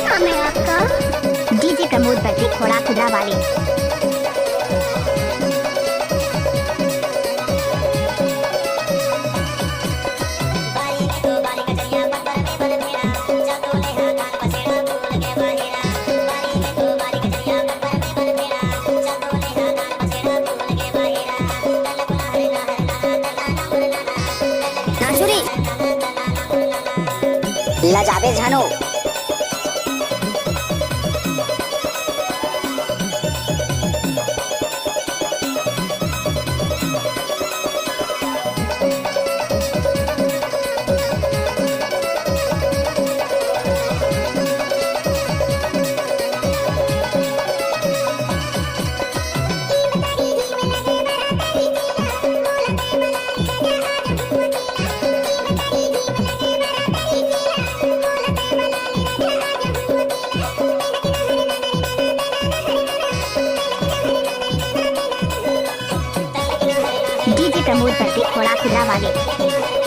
नाम है आपका? डीजे प्रमोद बर्फी थोड़ा खुदरा वाले। लजाबे झानो डीजे प्रमोद बर्फी थोड़ा खुदरा वाले।